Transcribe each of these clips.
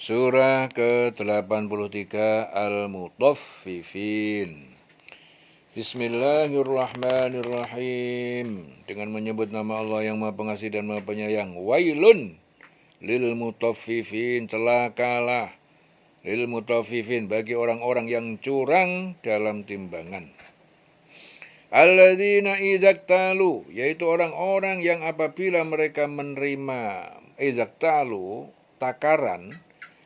Surah ke-83 Al-Mutaffifin. Bismillahirrahmanirrahim. Dengan menyebut nama Allah yang Maha Pengasih dan Maha Penyayang. Wailun lil mutaffifin, celakalah lil mutaffifin, bagi orang-orang yang curang dalam timbangan. Alladzina idzaktalu, yaitu orang-orang yang apabila mereka menerima idzaktalu, takaran,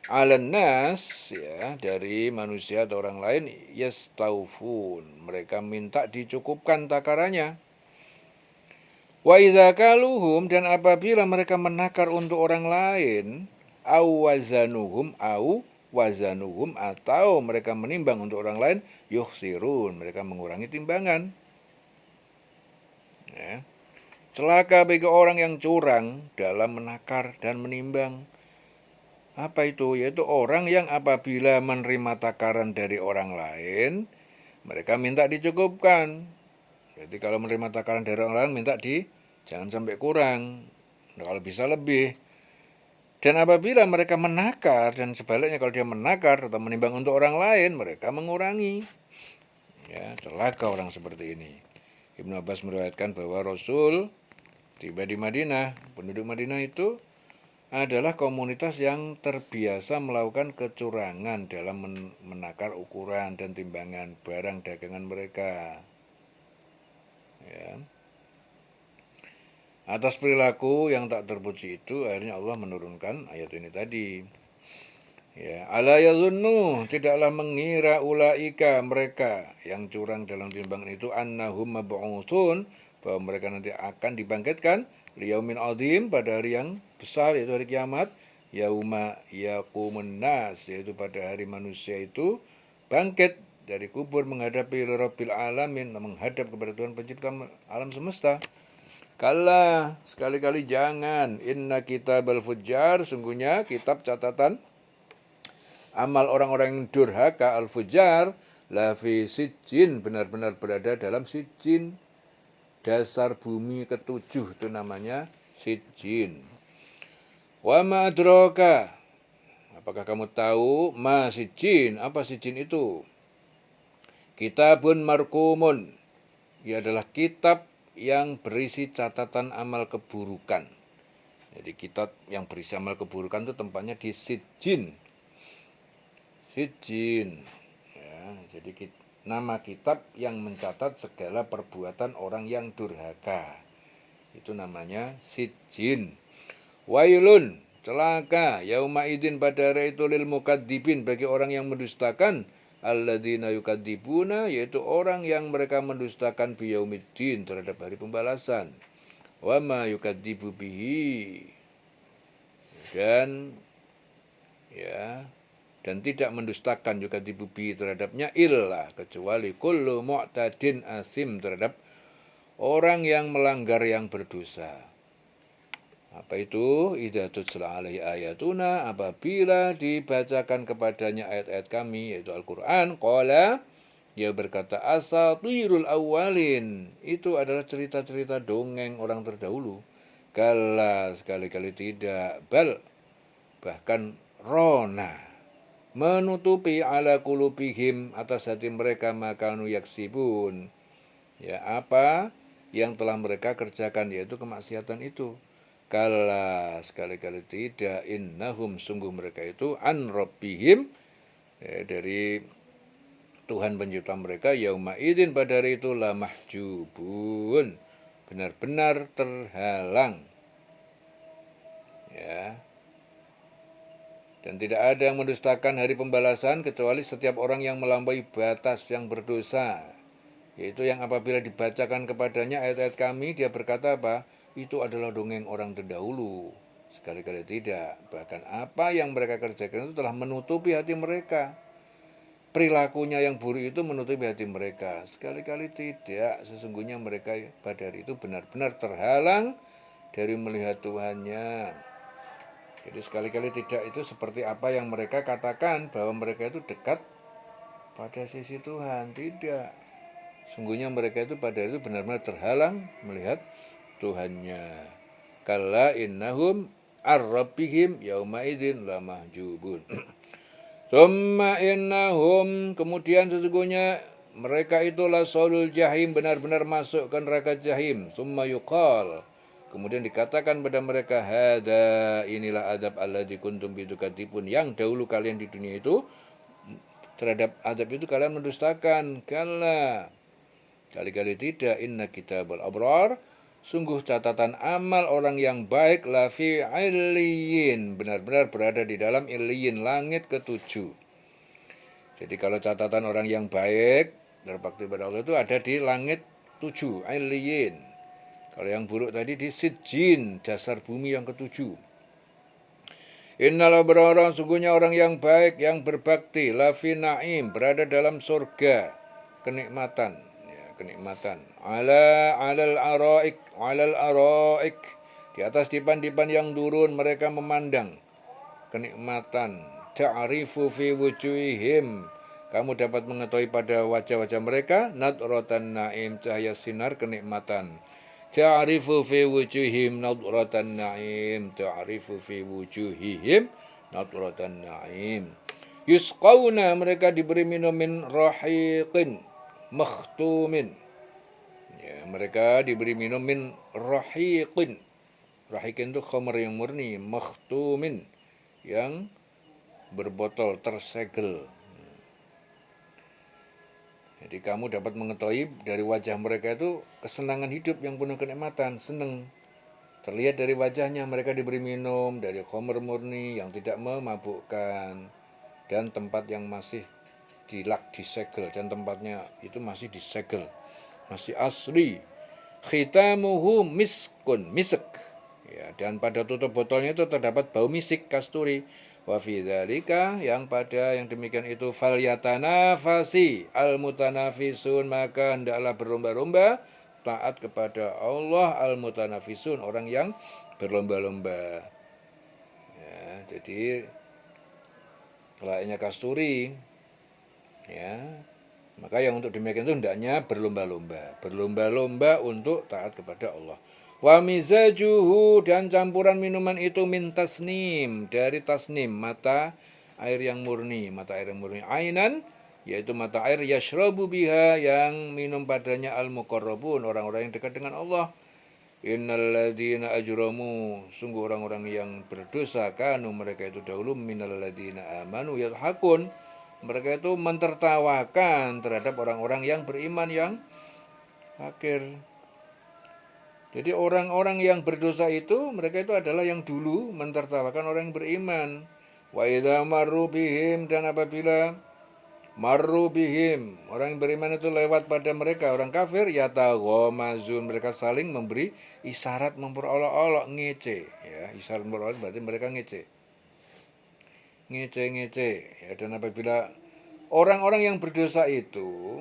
alannas, ya, dari manusia atau orang lain, yastaufun, mereka minta dicukupkan takarannya. Wa idza kaluhum, dan apabila mereka menakar untuk orang lain, au wazanuhum, atau mereka menimbang untuk orang lain, yukhsirun, mereka mengurangi timbangan. Ya. Celaka bagi orang yang curang dalam menakar dan menimbang. Apa itu? Yaitu orang yang apabila menerima takaran dari orang lain, mereka minta dicukupkan. Jadi kalau menerima takaran dari orang lain, minta jangan sampai kurang. Nah, kalau bisa lebih. Dan apabila mereka menakar, dan sebaliknya kalau dia menakar atau menimbang untuk orang lain, mereka mengurangi. Ya, celaka orang seperti ini. Ibnu Abbas meriwayatkan bahwa Rasul tiba di Madinah. Penduduk Madinah itu adalah komunitas yang terbiasa melakukan kecurangan dalam menakar ukuran dan timbangan barang dagangan mereka. Ya. Atas perilaku yang tak terpuji itu, akhirnya Allah menurunkan ayat ini tadi. Ya, ala yazunnu, tidaklah mengira ulaika, mereka yang curang dalam timbangan itu, annahum mab'utsun, bahwa mereka nanti akan dibangkitkan liyaumin azim, pada hari yang besar, yaitu hari kiamat, yauma yaqumun nas, yaitu pada hari manusia itu bangkit dari kubur menghadapi Rabbil alamin, menghadap kepada Tuhan pencipta alam semesta. Kala, sekali-kali jangan, inna kitabal fujjar, sungguhnya kitab catatan amal orang-orang yang durhaka, al-fujjar, lafi sijin, benar-benar berada dalam sijin, dasar bumi ketujuh, itu namanya sijin. Wa ma adraka, apakah kamu tahu ma sijin, apa sijin itu? Kitabun markumun, ia adalah kitab yang berisi catatan amal keburukan. Jadi kitab yang berisi amal keburukan itu tempatnya di sijin. Sijin, ya, jadi nama kitab yang mencatat segala perbuatan orang yang durhaka, itu namanya sijin. Wailun, celaka, yauma idin, pada hari itu, lil mukadzibin, bagi orang yang mendustakan, alladzina yukadzibuna, yaitu orang yang mereka mendustakan biyaumiddin, terhadap hari pembalasan. Wa ma yukadzibu bihi, dan tidak mendustakan juga dibubi terhadapnya illa, kecuali kullu mu'tadin asim, terhadap orang yang melanggar, yang berdosa. Apa itu? Idza tutla alaihi ayatuna, apabila dibacakan kepadanya ayat-ayat kami, yaitu Al-Quran, qala, dia berkata, asatirul awwalin, itu adalah cerita-cerita dongeng orang terdahulu. Kala, sekali-kali tidak, bal, bahkan rona, menutupi ala kulubihim, atas hati mereka, makanu yaksibun, ya, apa yang telah mereka kerjakan, yaitu kemaksiatan itu. Kala, sekali-kali tidak, innahum, sungguh mereka itu, an rabbihim, ya, dari Tuhan pencipta mereka, yauma idzin, pada hari itu, la mahjubun, benar-benar terhalang. Ya. Dan tidak ada yang mendustakan hari pembalasan kecuali setiap orang yang melampaui batas, yang berdosa. Yaitu yang apabila dibacakan kepadanya ayat-ayat kami, dia berkata apa? Itu adalah dongeng orang terdahulu. Sekali-kali tidak. Bahkan apa yang mereka kerjakan itu telah menutupi hati mereka. Perilakunya yang buruk itu menutupi hati mereka. Sekali-kali tidak. Sesungguhnya mereka pada hari itu benar-benar terhalang dari melihat Tuhannya. Jadi sekali-kali tidak itu seperti apa yang mereka katakan, bahwa mereka itu dekat pada sisi Tuhan. Tidak. Sungguhnya mereka itu pada itu benar-benar terhalang melihat Tuhannya. Kalla innahum ar-rabbihim yauma idzin lamahjubun. Summa innahum, kemudian sesungguhnya mereka itulah solul jahim, benar-benar masuk ke neraka jahim. Summa yuqal, kemudian dikatakan pada mereka, hada, inilah adab alladzi kuntum bitukadzibun, yang dahulu kalian di dunia itu terhadap adab itu kalian mendustakan. Kala, kali-kali tidak. Inna kitabul abrar, sungguh catatan amal orang yang baik, lafi illiyin, benar-benar berada di dalam illiyin, langit ketujuh. Jadi kalau catatan orang yang baik berbakti pada Allah itu ada di langit 7, illiyin. Kalau yang buruk tadi di sijjin, dasar bumi yang ketujuh. Innal abrara, sungguhnya orang yang baik, yang berbakti, lafi naim, berada dalam surga, kenikmatan, ya, kenikmatan. Alal araik, di atas dipan-dipan yang turun mereka memandang kenikmatan. Ta'rifu fi wujuhihim, kamu dapat mengetahui pada wajah-wajah mereka, nadratan naim, cahaya sinar kenikmatan. Ta'rifu fi wujuhihim nadratan na'im. Ta'rifu fi wujuhihim nadratan na'im. Yusqawna, mereka diberi minum min rahiqin makhtumin. Ya, mereka diberi minum min rahiqin. Rahiqin itu khamr yang murni, makhtumin yang berbotol tersegel. Jadi kamu dapat mengetahui dari wajah mereka itu kesenangan hidup yang penuh kenikmatan, senang. Terlihat dari wajahnya mereka diberi minum dari khamr murni yang tidak memabukkan, dan tempat yang masih disegel, dan tempatnya itu masih disegel, masih asli. Khitamuhu miskun, misek. Ya, dan pada tutup botolnya itu terdapat bau misik, kasturi. Wa fi dzalika, yang pada yang demikian itu, falyatanafasi almutanafisun, maka hendaklah berlomba-lomba taat kepada Allah, almutanafisun, orang yang berlomba-lomba. Ya, jadi layaknya kasturi, ya, maka yang untuk demikian itu hendaknya berlomba-lomba untuk taat kepada Allah. Wa mizajuhu, dan campuran minuman itu min tasnim, dari tasnim, mata air yang murni, ainan, yaitu mata air, yashrabu biha, yang minum padanya al-muqarrabun, orang-orang yang dekat dengan Allah. Innal ladzina ajramu, sungguh orang-orang yang berdosa, kanu, mereka itu dahulu, minal ladzina amanu yadhakun, mereka itu mentertawakan terhadap orang-orang yang beriman yang fakir. Jadi orang-orang yang berdosa itu, mereka itu adalah yang dulu mentertawakan orang yang beriman. Wa idza marru bihim, dan apabila marru bihim, orang yang beriman itu lewat pada mereka, orang kafir, yataghamazun, mereka saling memberi isyarat, memperolok-olok, ngece. Ya, isyarat memperolok berarti mereka ngece. Ngece. Ya, dan apabila orang-orang yang berdosa itu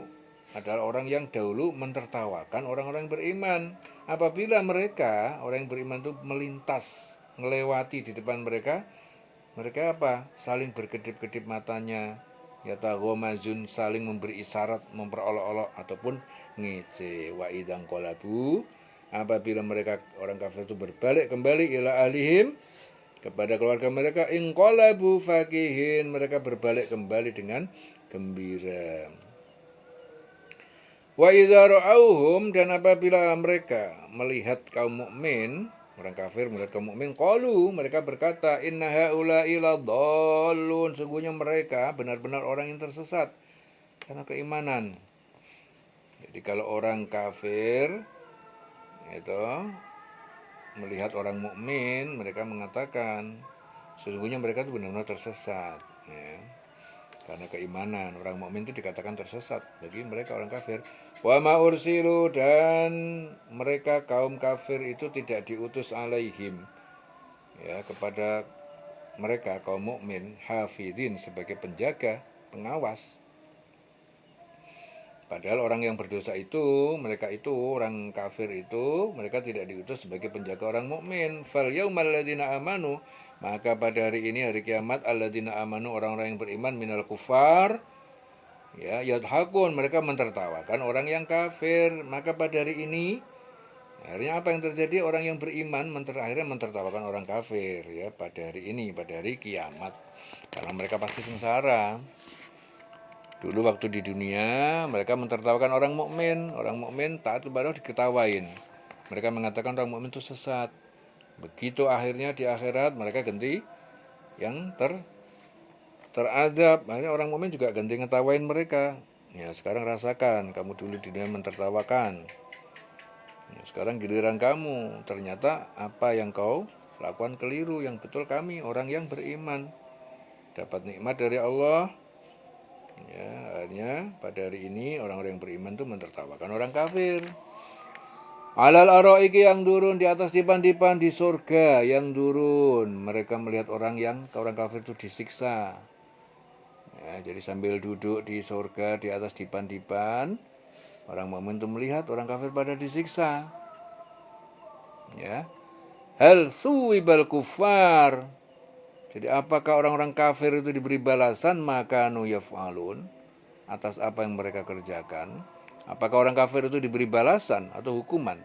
adalah orang yang dahulu mentertawakan orang-orang yang beriman. Apabila mereka, orang yang beriman itu melintas, melewati di depan mereka, mereka apa? Saling berkedip-kedip matanya. Yataghamazun, saling memberi isyarat, memperolok-olok, ataupun ngece. Wa idzan qalabu, apabila mereka, orang kafir itu berbalik kembali ila ahlihim, kepada keluarga mereka, inqalabu fakihin, mereka berbalik kembali dengan gembira. Wa idza ra'auhum, dan apabila mereka melihat kaum mukmin, orang kafir melihat kaum mukmin, qalu, mereka berkata, inna haula'i ladallun, sungguhnya mereka benar-benar orang yang tersesat karena keimanan. Jadi kalau orang kafir itu melihat orang mukmin, mereka mengatakan sesungguhnya mereka itu benar-benar tersesat, ya. Karena keimanan, orang mukmin itu dikatakan tersesat bagi mereka orang kafir. Wa ma ursilu, dan mereka kaum kafir itu tidak diutus alaihim, ya, kepada mereka kaum mukmin, hafidin, sebagai penjaga, pengawas. Padahal orang yang berdosa itu, mereka itu orang kafir itu, mereka tidak diutus sebagai penjaga orang mukmin. Fal yaumal ladzina amanu, maka pada hari ini, hari kiamat, alladzina amanu, orang-orang yang beriman, minal kufar, ya, yadhakun, mereka mentertawakan orang yang kafir. Maka pada hari ini, Akhirnya apa yang terjadi? Orang yang beriman akhirnya mentertawakan orang kafir ya pada hari ini, pada hari kiamat. Karena mereka pasti sengsara. Dulu waktu di dunia mereka mentertawakan orang mukmin taat kepada Allah diketawain. Mereka mengatakan orang mukmin itu sesat. Begitu akhirnya di akhirat mereka ganti yang teradab. Akhirnya orang mukmin juga ganti ngetawain mereka. Ya sekarang rasakan, kamu dulu di dunia mentertawakan. Ya, sekarang giliran kamu, ternyata apa yang kau lakukan keliru, yang betul kami orang yang beriman dapat nikmat dari Allah. Ya, akhirnya pada hari ini orang-orang yang beriman itu mentertawakan orang kafir. Alal araiki yang turun di atas dipan-dipan di surga yang turun. Mereka melihat orang kafir itu disiksa. Ya, jadi sambil duduk di surga di atas dipan-dipan, orang mukmin itu melihat orang kafir pada disiksa. Ya. Hal suwibal kufar. Jadi apakah orang-orang kafir itu diberi balasan maka nu yaf'alun atas apa yang mereka kerjakan? Apakah orang kafir itu diberi balasan atau hukuman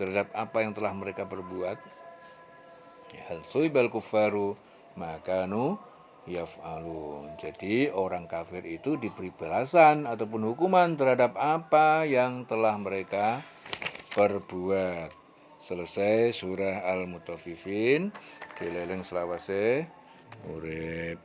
terhadap apa yang telah mereka perbuat? Hal suwibal kufaru maka nu yaf'alun. Jadi orang kafir itu diberi balasan ataupun hukuman terhadap apa yang telah mereka perbuat. Selesai surah Al-Mutaffifin. Dileleng selawase urip.